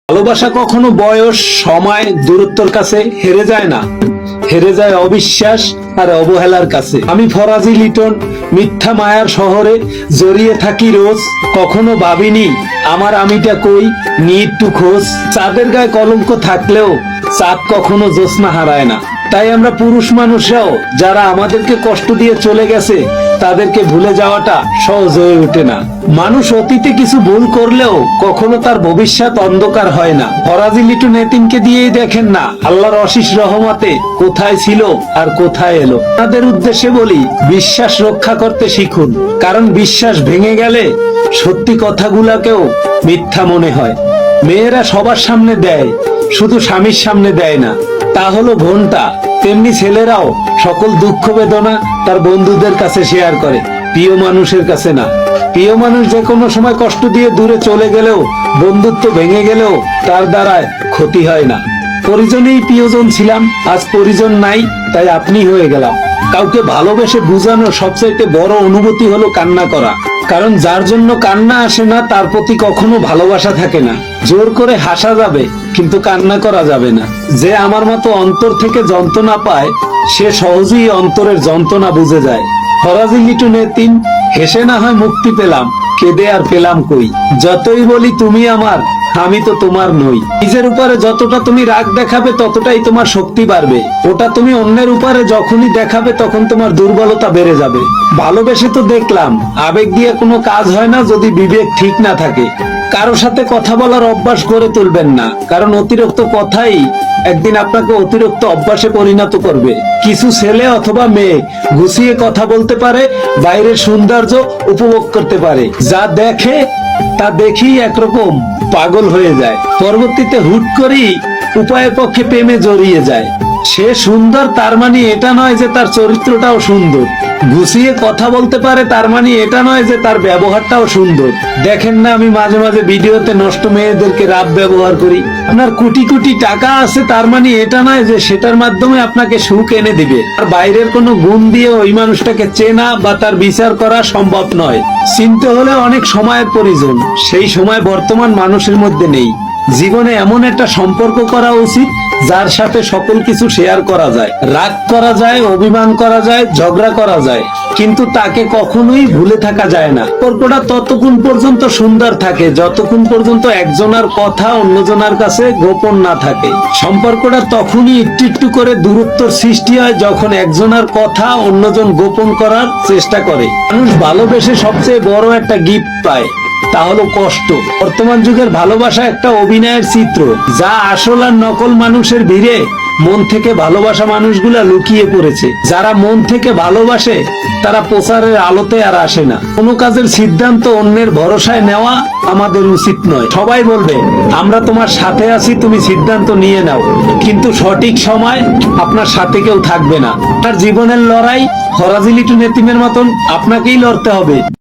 ভালোবাসা কখনো বয়স, সময়, দূরত্বের কাছে হেরে যায় না, হেরে যায় অবিশ্বাস আর অবহেলার কাছে। আমি ফরাজি লিটন মিথ্যা মায়ার শহরে জড়িয়ে থাকি রোজ। কখনো ভাবিনি আমার আমিটা কই, নি একটু খোঁজ। চাঁদের গায়ে কলঙ্ক থাকলেও চাঁদ কখনো জ্যোৎস্না হারায় না। তাই আমরা পুরুষ মানুষরাও যারা আমাদেরকে কষ্ট দিয়ে চলে গেছে তাদেরকে ভুলে যাওয়াটা সহজ হয়ে ওঠে না। মানুষ অতীতে কিছু ভুল করলেও কখনো তার ভবিষ্যৎ অন্ধকার হয় না। ফরাজি লিটন এতিমকে দিয়েই দেখেন না আল্লাহর অশেষ রহমতে কোথায় ছিল আর কোথায় এলো। তাদের উদ্দেশ্যে বলি, বিশ্বাস রক্ষা করতে শিখুন, কারণ বিশ্বাস ভেঙে গেলে সত্যি কথাগুলাকেও মিথ্যা মনে হয়। মেয়েরা সবার সামনে দেয়, শুধু স্বামীর সামনে দেয় না, তা হলো ঘন্টা। তেমনি ছেলেরাও সকল দুঃখ বেদনা তার বন্ধুদের কাছে শেয়ার করে, প্রিয় মানুষের কাছে না। প্রিয় মানুষ যে কোনো সময় কষ্ট দিয়ে দূরে চলে গেলেও, বন্ধুত্ব ভেঙে গেলেও তার দ্বারায় ক্ষতি হয় না। পরিজনেই প্রিয়জন ছিলাম, আজ পরিজন নাই, তাই আপনি হয়ে গেলাম। কাউকে ভালোবেসে বুঝানোর সবচাইতে বড় অনুভূতি হলো কান্না করা, কারণ যার জন্য কান্না আসে না তার প্রতি কখনো ভালোবাসা থাকে না। জোর করে হাসা যাবে কিন্তু কান্না করা যাবে না। যে আমার মতো অন্তর থেকে যন্ত্রণা পায় সে সহজেই অন্তরের যন্ত্রণা বুঝে যায়। ফরাজি লিটন এতিম, হেসে না হয় মুক্তি পেলাম, কেঁদে আর পেলাম কই। যতই বলি তুমি আমার, আমি তো তোমার নই। নিজের উপরে যতটা তুমি রাগ দেখাবে ততটাই তোমার শক্তি বাড়বে। ওটা তুমি অন্যের উপরে যখনই দেখাবে তখন তোমার দুর্বলতা বেড়ে যাবে। ভালোবেসে তো দেখলাম, আবেগ দিয়ে কোনো কাজ হয় না যদি বিবেক ঠিক না থাকে। কারো সাথে কথা বলার অভ্যাস গড়ে তুলবেন না, কারণ অতিরিক্ত কথাই একদিন আপনাকে অতিরিক্ত অভ্যাসে পরিণত করবে। কিছু ছেলে অথবা মেয়ে গুছিয়ে কথা বলতে পারে, বাইরের সৌন্দর্য উপভোগ করতে পারে, যা দেখে তা দেখেই একরকম পাগল হয়ে যায়, পরবর্তীতে হুট করেই উপায়ের পক্ষে প্রেমে জড়িয়ে যায়। সে সুন্দর তার মানে এটা নয় যে তার চরিত্রটাও সুন্দর। গুছিয়ে কথা বলতে পারে তার মানে এটা নয় যে তার ব্যবহারটাও সুন্দর। দেখেন না আমি মাঝে মাঝে ভিডিওতে নষ্ট মেয়েদেরকে রাব ব্যবহার করি। আপনার কোটি কোটি টাকা আছে তার মানে এটা নয় যে সেটার মাধ্যমে আপনাকে সুখ এনে দিবে। আর বাইরের কোনো গুণ দিয়ে ওই মানুষটাকে চেনা বা তার বিচার করা সম্ভব নয়। চিনতে হলে অনেক সময়ের প্রয়োজন, সেই সময় বর্তমান মানুষের মধ্যে নেই। জীবনে এমন একটা সম্পর্ক করা উচিত যার সাথে সকল কিছু শেয়ার করা যায়, রাগ করা যায়, অভিমান করা যায়, ঝগড়া করা যায়, কিন্তু তাকে কখনোই ভুলে থাকা যায় না। সম্পর্কটা ততক্ষণ পর্যন্ত সুন্দর থাকে যতক্ষণ পর্যন্ত একজনের কথা অন্যজনের কাছে গোপন না থাকে। সম্পর্কটা তখনই একটু একটু করে দূরত্বর সৃষ্টি হয় যখন একজনের কথা অন্যজন গোপন করার চেষ্টা করে। মানুষ ভালোবেসে সবচেয়ে বড় একটা গিফট পায়, তা হলো কষ্ট। বর্তমান যুগের ভালোবাসা একটা অভিনয়ের চিত্র, যা আসল আর নকল মানুষের ভিড়ে মন থেকে ভালোবাসা মানুষগুলা লুকিয়ে পড়েছে। যারা মন থেকে ভালোবাসে তারা প্রচারের আলোতে আর আসে না। কোনো কাজের সিদ্ধান্ত অন্যের ভরসায় নেওয়া আমাদের উচিত নয়। সবাই বলবে আমরা তোমার সাথে আছি, তুমি সিদ্ধান্ত নিয়ে নাও, কিন্তু সঠিক সময় আপনার সাথে কেউ থাকবে না। তার জীবনের লড়াই ফরাজি লিটন এতিমের মতন আপনাকেই লড়তে হবে।